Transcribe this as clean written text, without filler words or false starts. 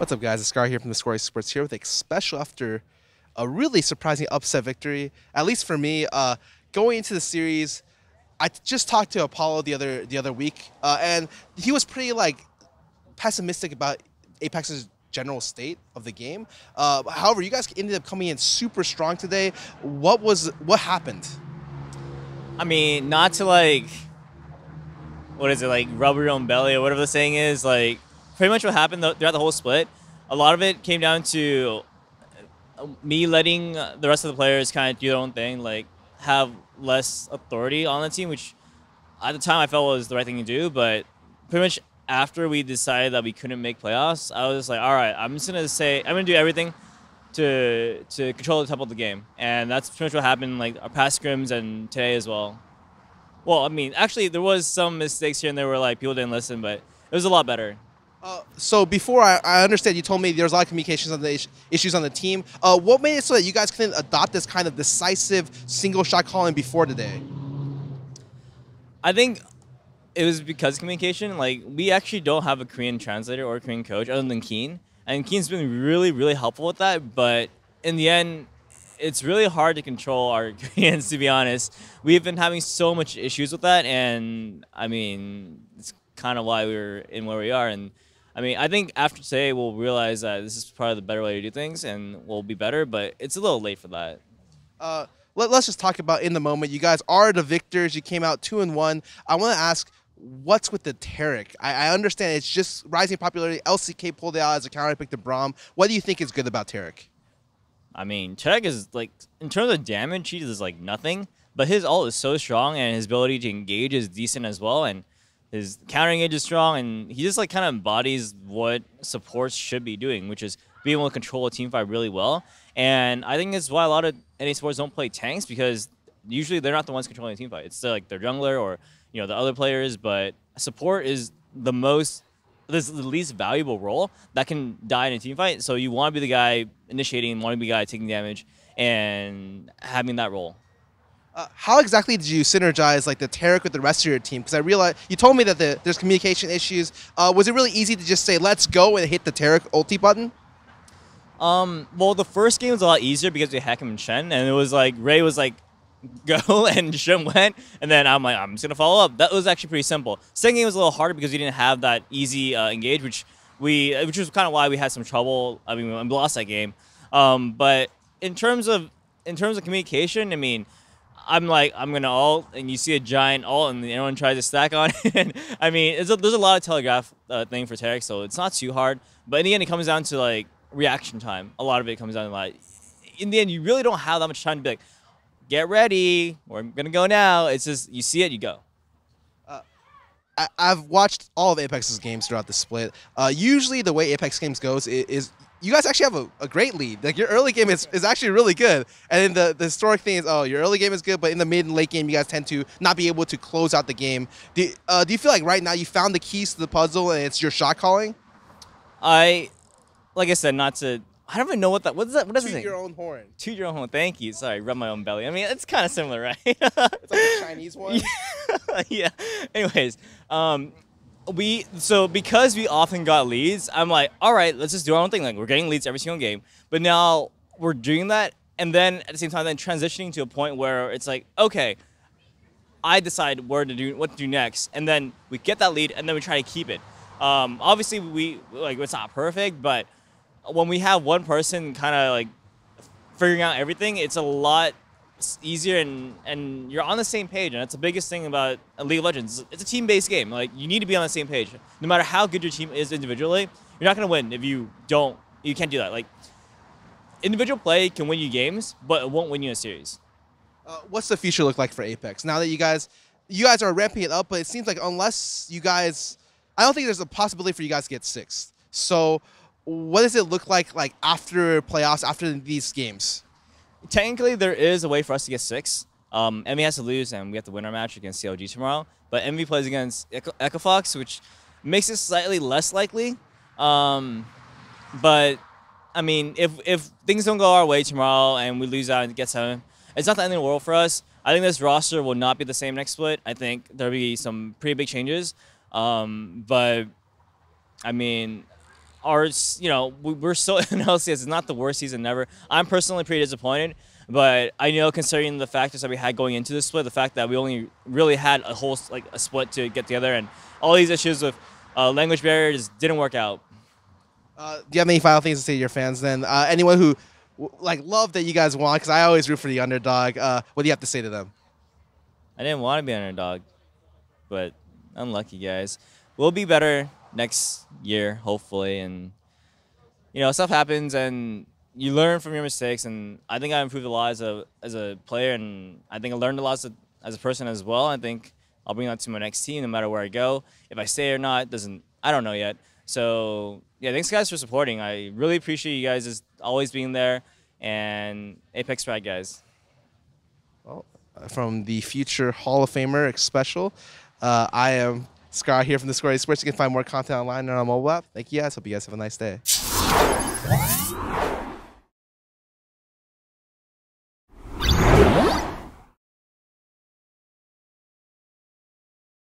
What's up, guys? It's Scar here from theScore eSports here with Xpecial after a really surprising upset victory. At least for me, going into the series, I just talked to Apollo the other week, and he was pretty pessimistic about Apex's general state of the game. However, you guys ended up coming in super strong today. What happened? I mean, not to what is it, rub your own belly or whatever the saying is, pretty much what happened throughout the whole split, a lot of it came down to me letting the rest of the players kind of do their own thing, have less authority on the team, which at the time I felt was the right thing to do. But pretty much after we decided that we couldn't make playoffs, I was like, all right, I'm gonna do everything to control the tempo of the game, and that's pretty much what happened. Our past scrims and today as well. Well, I mean, actually, there was some mistakes here and there where people didn't listen, but it was a lot better. So before, I understand you told me there was a lot of communications on the issues on the team. What made it so that you guys couldn't adopt this kind of decisive single shot calling before today? I think it was because of communication. We actually don't have a Korean translator or a Korean coach other than Keen. And Keen's been really, really helpful with that. But in the end, it's really hard to control our Koreans, to be honest. We've been having so much issues with that. And, I mean, it's kind of why we're in where we are. And I mean, I think after today, we'll realize that this is probably the better way to do things, and we'll be better, but it's a little late for that. Let's just talk about in the moment. You guys are the victors. You came out 2-1. I want to ask, what's with the Taric? I understand it's just rising popularity. LCK pulled it out as a counter pick to Braum. What do you think is good about Taric? I mean, Taric is, in terms of damage, he does, nothing, but his ult is so strong, and his ability to engage is decent as well, and his counter engage is strong, and he just kind of embodies what supports should be doing, which is being able to control a team fight really well. And I think that's why a lot of NA sports don't play tanks, because usually they're not the ones controlling the team fight. It's their jungler or the other players. But support is the least valuable role that can die in a team fight. So you want to be the guy initiating, want to be the guy taking damage, and having that role. How exactly did you synergize the Taric with the rest of your team? Because I realized you told me that there's communication issues. Was it really easy to just say let's go and hit the Taric ulti button? Well, the first game was a lot easier because we had Hakim and Shen, and it was Ray was go, and Shen went, and then I'm I'm just gonna follow up. That was actually pretty simple. Second game was a little harder because we didn't have that easy engage, which was kind of why we had some trouble. I mean, we lost that game. But in terms of communication, I mean, I'm gonna ult, and you see a giant ult, and everyone tries to stack on it. And, I mean, there's a lot of telegraph thing for Taric, so it's not too hard. But in the end, it comes down to reaction time. A lot of it comes down to in the end, you really don't have that much time to be get ready, we're gonna go now. It's just you see it, you go. I've watched all of Apex's games throughout the split. Usually, the way Apex games goes is you guys actually have a great lead. Your early game is actually really good. And then the historic thing is, your early game is good, but in the mid and late game, you guys tend to not be able to close out the game. Do you feel like right now you found the keys to the puzzle and it's your shot calling? Like I said, not to... I don't even know what does that say? Toot your own horn. Toot your own horn. Thank you. Sorry, rub my own belly. I mean, it's kind of similar, right? It's like a Chinese one. Yeah. Anyways, so because we often got leads, I'm all right, let's just do our own thing. We're getting leads every single game, but now we're doing that, and then at the same time, then transitioning to a point where it's okay, I decide what to do next, and then we get that lead, and then we try to keep it. Obviously, it's not perfect, but when we have one person kind of figuring out everything, it's a lot easier, and you're on the same page, and that's the biggest thing about League of Legends. It's a team-based game. You need to be on the same page. No matter how good your team is individually, you're not going to win if you can't do that. Individual play can win you games, but it won't win you a series. What's the future look like for Apex? Now that you guys are ramping it up, but it seems like unless you guys, I don't think there's a possibility for you guys to get 6th. So what does it look like after playoffs, after these games? Technically, there is a way for us to get 6. Envy has to lose, and we have to win our match against CLG tomorrow. But Envy plays against Echo Fox, which makes it slightly less likely. But, I mean, if things don't go our way tomorrow and we lose out and get 7, it's not the end of the world for us. I think this roster will not be the same next split. I think there'll be some pretty big changes. But, I mean, we're still in LCS. It's not the worst season ever. I'm personally pretty disappointed, but I know considering the factors that we had going into the split, the fact that we only really had a whole a split to get together, and all these issues with language barriers didn't work out. Do you have any final things to say to your fans then? Anyone who love that you guys won, because I always root for the underdog. What do you have to say to them? I didn't want to be an underdog, but unlucky, guys. We'll be better next year, hopefully, and stuff happens, and you learn from your mistakes. And I think I improved a lot as a player, and I think I learned a lot as a person as well. I think I'll bring that to my next team, no matter where I go. If I stay or not, I don't know yet. So yeah, thanks guys for supporting. I really appreciate you guys just always being there, and Apex Pride, guys. Well, from the future Hall of Famer Xpecial, I am Scarra here from theScore eSports. You can find more content online and on our mobile app. Thank you guys. Hope you guys have a nice day.